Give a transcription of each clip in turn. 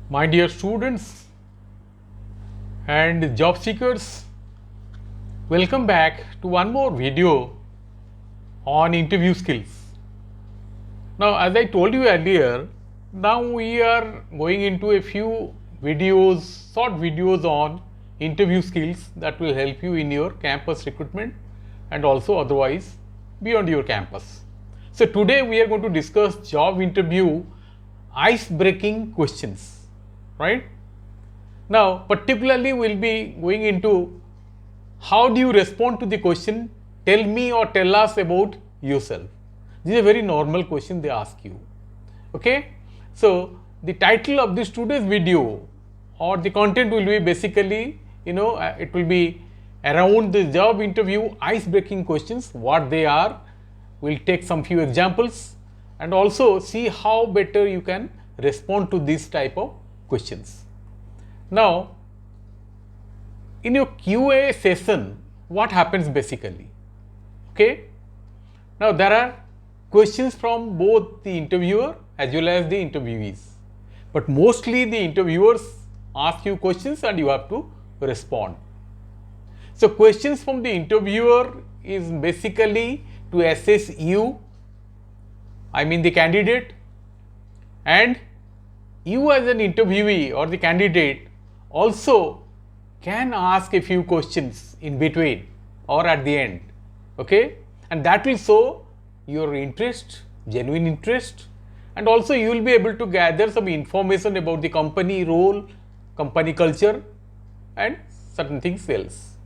My dear students and job seekers, welcome back to one more video on interview skills. Now, as I told you earlier, now we are going into a few videos, short videos on interview skills that will help you in your campus recruitment and also otherwise beyond your campus. So, today we are going to discuss job interview ice-breaking questions, right? Now, particularly we will be going into how do you respond to the question, tell me or tell us about yourself. This is a very normal question they ask you, okay? So, the title of this today's video or the content will be basically, it will be around the job interview ice-breaking questions, what they are. We'll take some few examples and also see how better you can respond to this type of questions. Now, in your QA session, what happens basically? Okay. Now, there are questions from both the interviewer as well as the interviewees, but mostly the interviewers ask you questions and you have to respond. So, questions from the interviewer is basically to assess you, I mean the candidate, and you as an interviewee or the candidate also can ask a few questions in between or at the end, okay, and that will show your interest, genuine interest, and also you will be able to gather some information about the company role, company culture and certain things else.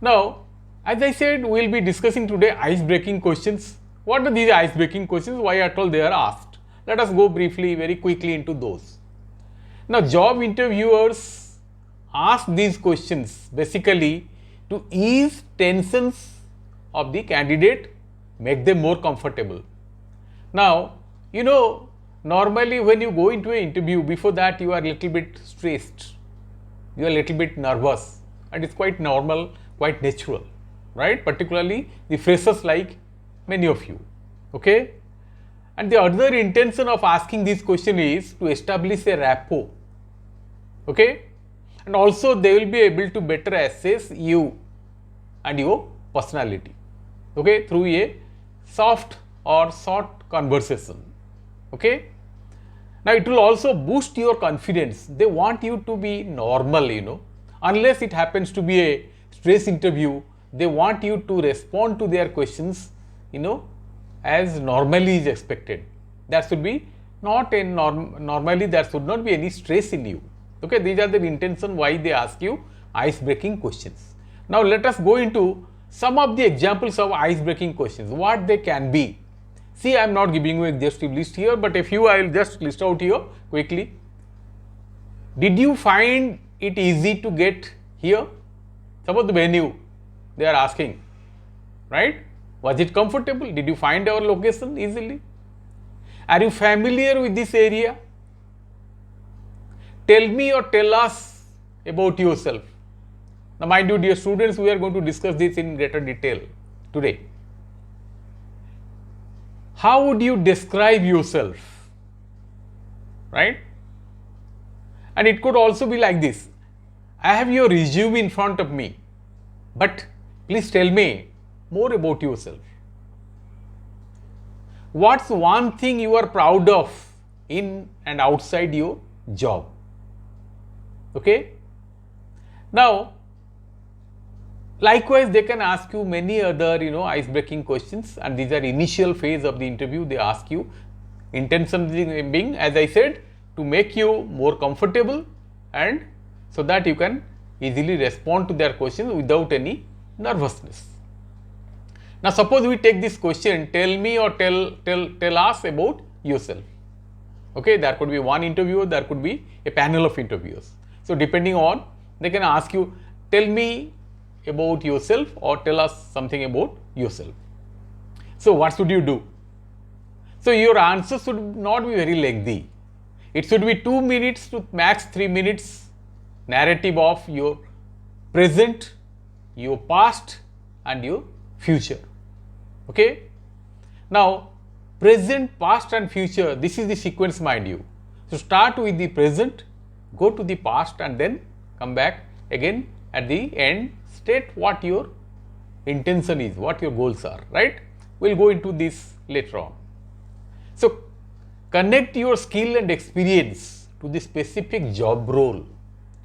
Now, as I said, we will be discussing today ice-breaking questions. What are these ice-breaking questions? Why at all they are asked? Let us go briefly, very quickly into those. Now, job interviewers ask these questions basically to ease tensions of the candidate, make them more comfortable. Now, normally when you go into an interview, before that you are a little bit stressed, you are a little bit nervous, and it's quite normal, quite natural, right? Particularly the freshers like many of you, okay? And the other intention of asking this question is to establish a rapport, okay? And also they will be able to better assess you and your personality, okay, through a soft or short conversation, okay? Now, it will also boost your confidence. They want you to be normal, unless it happens to be a stress interview, they want you to respond to their questions, as normally is expected. That should be not a normally there should not be any stress in you. Okay, these are the intention why they ask you ice-breaking questions. Now, let us go into some of the examples of ice-breaking questions, what they can be. See, I am not giving you a exhaustive list here, but a few I will just list out here quickly. Did you find it easy to get here? Suppose the venue they are asking, right? Was it comfortable? Did you find our location easily? Are you familiar with this area? Tell me or tell us about yourself. Now, mind you, dear students, we are going to discuss this in greater detail today. How would you describe yourself, right? And it could also be like this. I have your resume in front of me, but please tell me more about yourself. What's one thing you are proud of in and outside your job? Okay. Now, likewise, they can ask you many other, ice-breaking questions, and these are initial phase of the interview. They ask you, intention being, as I said, to make you more comfortable and so that you can easily respond to their questions without any nervousness. Now, suppose we take this question, tell me or tell us about yourself. Okay, there could be one interviewer, there could be a panel of interviewers. So, depending on, they can ask you, tell me about yourself or tell us something about yourself. So, what should you do? So, your answer should not be very lengthy. It should be 2 minutes to max 3 minutes narrative of your present, your past and your future. Okay. Now, present, past and future, this is the sequence, mind you. So start with the present, go to the past and then come back again at the end, state what your intention is, what your goals are, right? We'll go into this later on. So connect your skill and experience to the specific job role.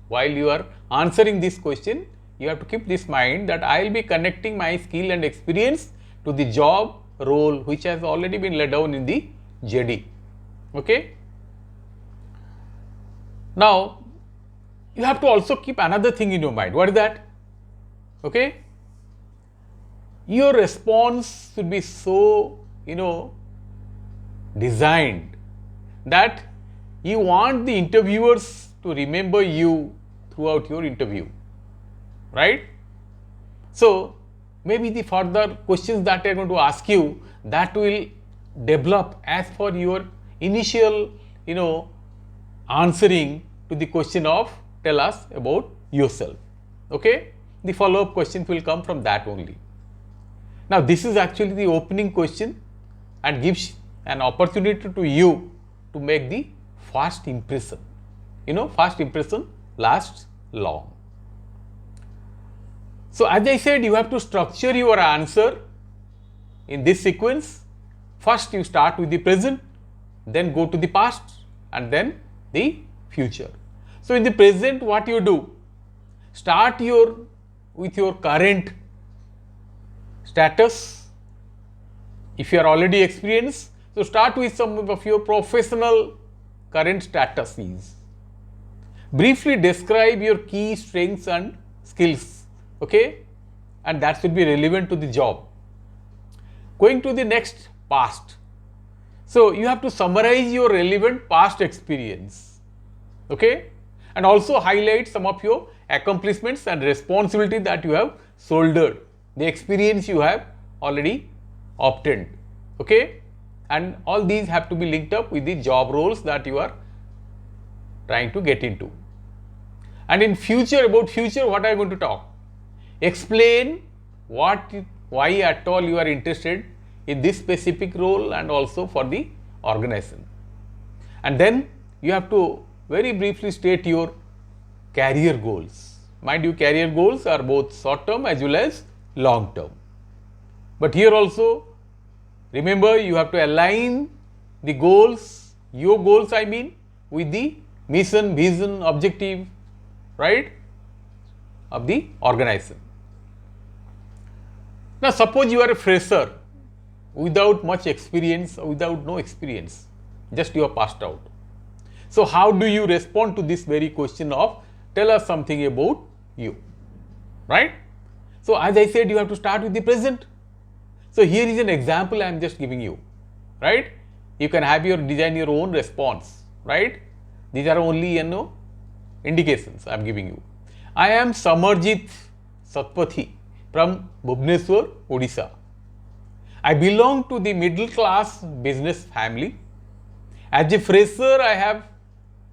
While you are answering this question, you have to keep this mind that I will be connecting my skill and experience to the job role which has already been laid down in the JD. Okay. Now, you have to also keep another thing in your mind. What is that? Okay. Your response should be so, designed that you want the interviewers to remember you throughout your interview, right? So, maybe the further questions that they are going to ask you, that will develop as per your initial, answering to the question of tell us about yourself. Okay? The follow-up questions will come from that only. Now, this is actually the opening question and gives an opportunity to you to make the first impression. First impression lasts long. So, as I said, you have to structure your answer in this sequence. First, you start with the present, then go to the past and then the future. So, in the present, what you do? Start with your current status. If you are already experienced, so start with some of your professional current status is. Briefly describe your key strengths and skills, okay, and that should be relevant to the job. Going to the next, past. So you have to summarize your relevant past experience, okay, and also highlight some of your accomplishments and responsibility that you have shouldered, the experience you have already obtained, okay, and all these have to be linked up with the job roles that you are trying to get into. And in future, about future, what are you going to talk? Explain why at all you are interested in this specific role and also for the organization. And then you have to very briefly state your career goals. Mind you, career goals are both short term as well as long term. But here also, remember, you have to align the goals, your goals I mean, with the mission, vision, objective, right, of the organization. Now, suppose you are a fresher without much experience, without no experience, just you are passed out. So, how do you respond to this very question of tell us something about you, right? So, as I said, you have to start with the present. So, here is an example I am just giving you, right? You can have design your own response, right? These are only, indications I am giving you. I am Samarjit Satpathy from Bhubaneswar, Odisha. I belong to the middle class business family. As a fresher, I have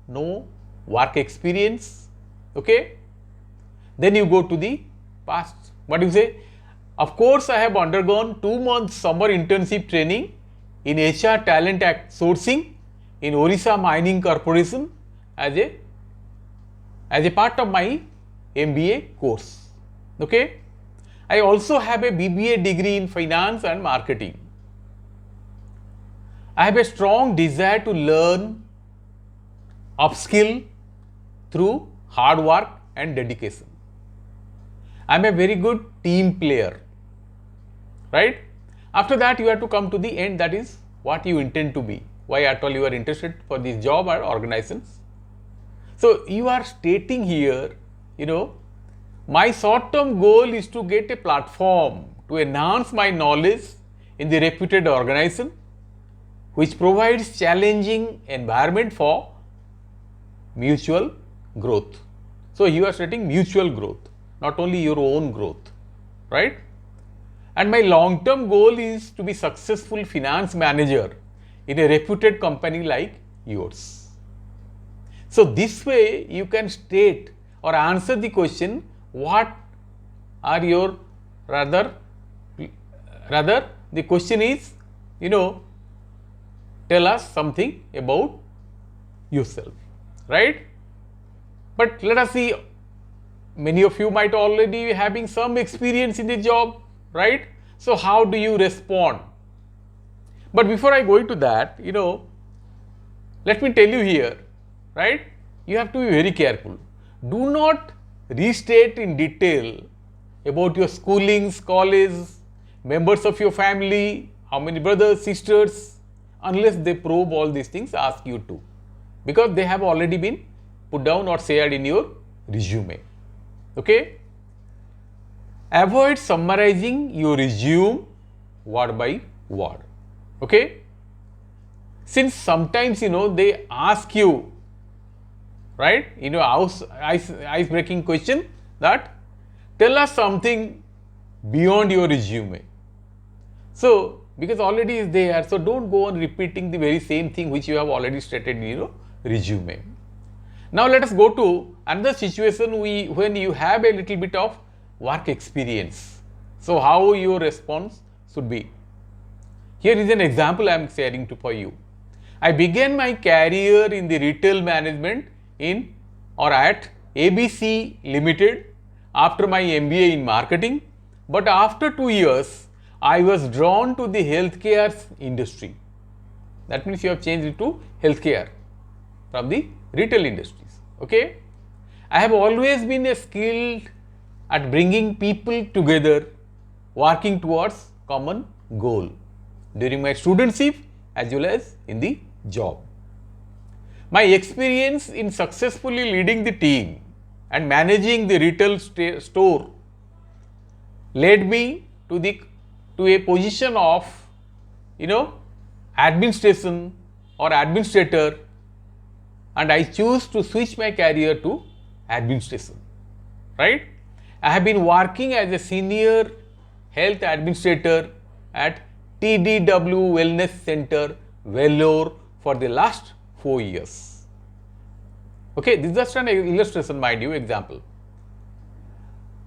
no work experience, okay? Then you go to the past. What do you say? Of course, I have undergone 2 months summer internship training in HR talent sourcing in Orissa Mining Corporation as a part of my MBA course, okay? I also have a BBA degree in finance and marketing. I have a strong desire to learn, upskill through hard work and dedication. I am a very good team player, right? After that, you have to come to the end, that is what you intend to be, why at all you are interested for this job or organizations. So, you are stating here, my short-term goal is to get a platform to enhance my knowledge in the reputed organization, which provides challenging environment for mutual growth. So, you are stating mutual growth, not only your own growth, right? And my long-term goal is to be successful finance manager in a reputed company like yours. So, this way you can state or answer the question, what are your, rather the question is, tell us something about yourself, right? But let us see, many of you might already be having some experience in the job, right? So how do you respond? But before I go into that, let me tell you here, right? You have to be very careful. Do not restate in detail about your schoolings, college, members of your family, how many brothers, sisters, unless they probe all these things, ask you to, because they have already been put down or shared in your resume. Okay? Avoid summarizing your resume word by word. Okay? Since sometimes they ask you, right, ice breaking question, that tell us something beyond your resume. So because already is there, so don't go on repeating the very same thing which you have already stated in your resume. Now let us go to another situation when you have a little bit of work experience. So how your response should be. Here is an example I am sharing for you. I began my career in the retail management at ABC Limited after my MBA in marketing, but after 2 years I was drawn to the healthcare industry. That means you have changed it to healthcare from the retail industries. Okay? I have always been skilled at bringing people together, working towards common goal during my studentship as well as in the job. My experience in successfully leading the team and managing the retail store led me to a position of administration or administrator, and I choose to switch my career to administration, right? I have been working as a senior health administrator at TDW Wellness Center, Vellore for the last 4 years. Okay, this is just an illustration, mind you, example.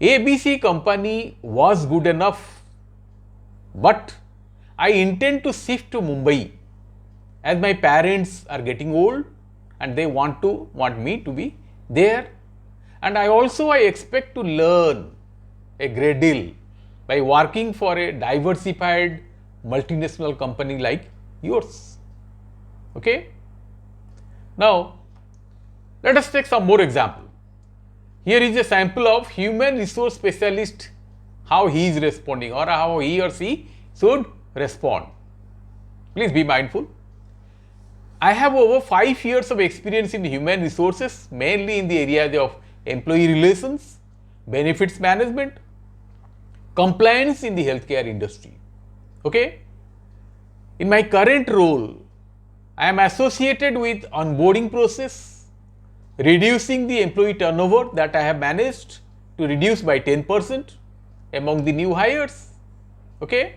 ABC company was good enough, but I intend to shift to Mumbai as my parents are getting old and they want me to be there, and I expect to learn a great deal by working for a diversified multinational company like yours. Okay? Now, let us take some more example. Here is a sample of human resource specialist, how he is responding or how he or she should respond. Please be mindful. I have over 5 years of experience in human resources, mainly in the areas of employee relations, benefits management, compliance in the healthcare industry. Okay? In my current role, I am associated with onboarding process, reducing the employee turnover that I have managed to reduce by 10% among the new hires. Okay?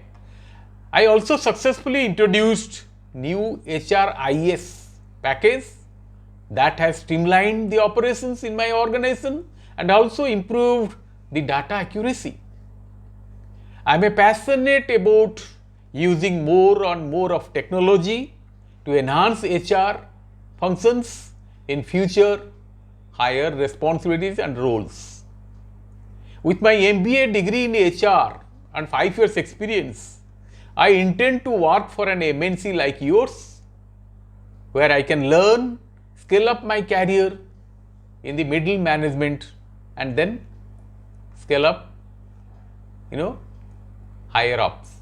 I also successfully introduced new HRIS package that has streamlined the operations in my organization and also improved the data accuracy. I am passionate about using more and more of technology to enhance HR functions in future higher responsibilities and roles. With my MBA degree in HR and 5 years experience, I intend to work for an MNC like yours, where I can learn, scale up my career in the middle management and then scale up, higher ups.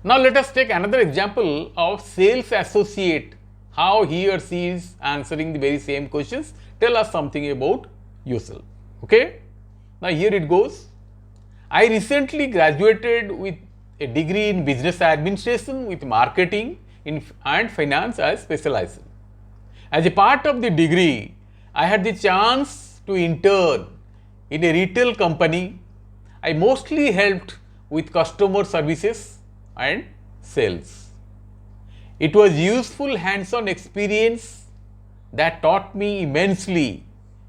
Now let us take another example of sales associate, how he or she is answering the very same questions. Tell us something about yourself. Okay? Now here it goes. I recently graduated with a degree in business administration with marketing and finance as specialization. As a part of the degree, I had the chance to intern in a retail company. I mostly helped with customer services and sales. It was useful hands-on experience that taught me immensely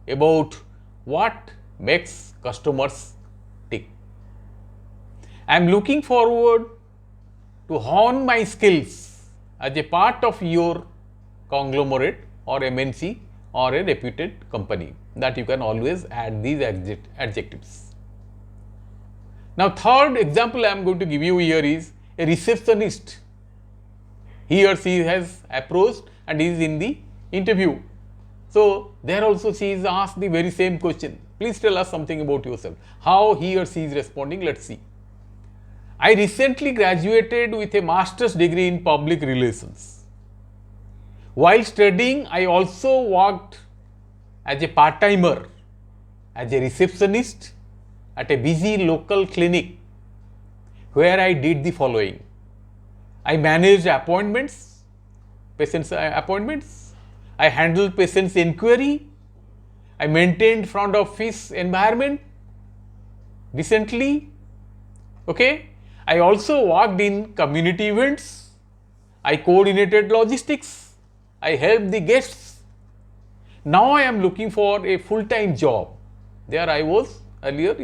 about what makes customers tick. I am looking forward to hone my skills as a part of your conglomerate or MNC or a reputed company, that you can always add these adjectives. Now, third example I am going to give you here is a receptionist. He or she has approached and is in the interview. So, there also she is asked the very same question. Please tell us something about yourself. How he or she is responding, let us see. I recently graduated with a master's degree in public relations. While studying, I also worked as a part-timer, as a receptionist at a busy local clinic, where I did the following. I managed appointments, patients' appointments. I handled patients' inquiry. I maintained front office environment decently. Okay. I also worked in community events. I coordinated logistics. I helped the guests. Now I am looking for a full-time job. There I was earlier,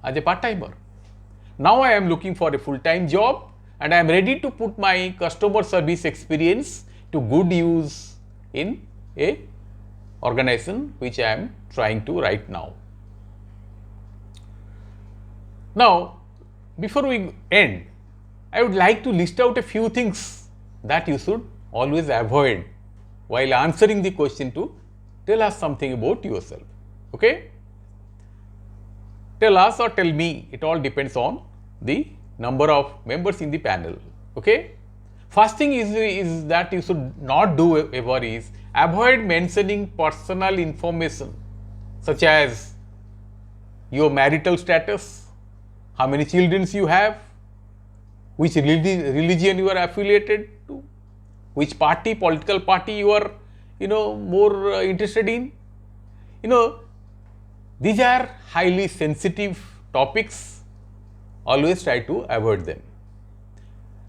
as a part-timer. Now I am looking for a full-time job and I am ready to put my customer service experience to good use in a organization which I am trying to right now. Now, before we end, I would like to list out a few things that you should always avoid while answering the question to tell us something about yourself. Okay? Tell us or tell me, it all depends on the number of members in the panel. Okay? First thing is that you should not do ever is avoid mentioning personal information such as your marital status, how many children you have, which religion you are affiliated to, which party, political party you are, more interested in. These are highly sensitive topics. Always try to avoid them.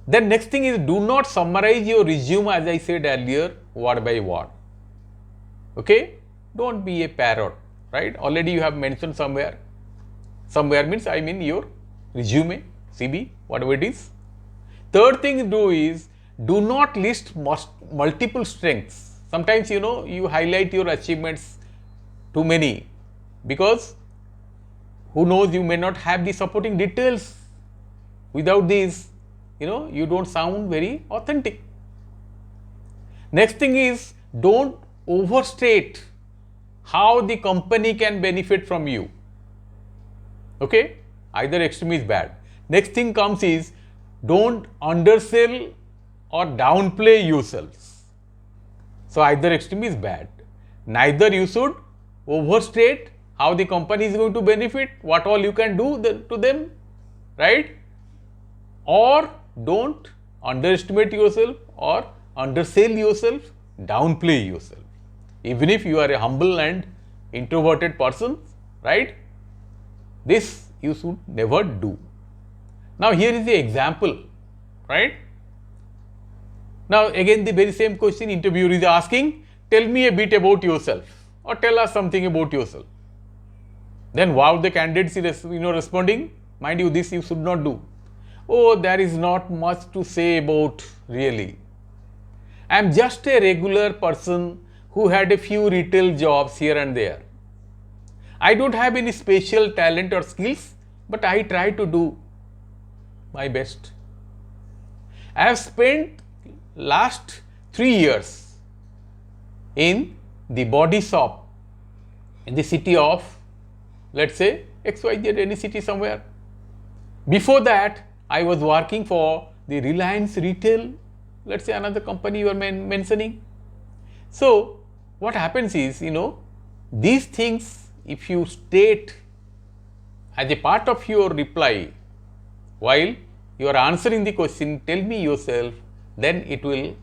Then next thing is do not summarize your resume as I said earlier, word by word. Okay? Don't be a parrot, right? Already you have mentioned somewhere. Somewhere means I mean your resume, CV, whatever it is. Third thing to do is do not list multiple strengths. Sometimes you highlight your achievements too many because who knows, you may not have the supporting details. Without these, you don't sound very authentic. Next thing is don't overstate how the company can benefit from you. Okay? Either extreme is bad. Next thing comes is don't undersell or downplay yourselves. So either extreme is bad. Neither you should overstate how the company is going to benefit, what all you can do to them, right? Or don't underestimate yourself or undersell yourself, downplay yourself. Even if you are a humble and introverted person, right? This you should never do. Now here is the example, right? Now again the very same question interviewer is asking, tell me a bit about yourself or tell us something about yourself. Then wow, the candidate is responding, mind you, this you should not do. Oh, there is not much to say about really. I am just a regular person who had a few retail jobs here and there. I don't have any special talent or skills, but I try to do my best. I have spent last 3 years in the body shop in the city of, let's say, XYZ, any city somewhere. Before that, I was working for the Reliance Retail, let's say another company you are mentioning. So, what happens is, these things, if you state as a part of your reply while you are answering the question, tell me yourself, then it will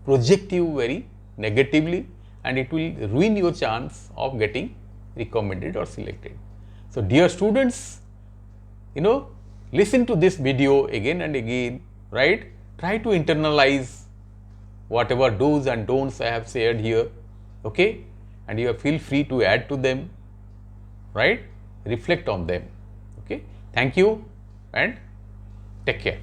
project you very negatively and it will ruin your chance of getting recommended or selected. So, dear students, listen to this video again and again, right? Try to internalize whatever do's and don'ts I have shared here, okay? And you feel free to add to them, right? Reflect on them, okay? Thank you and take care.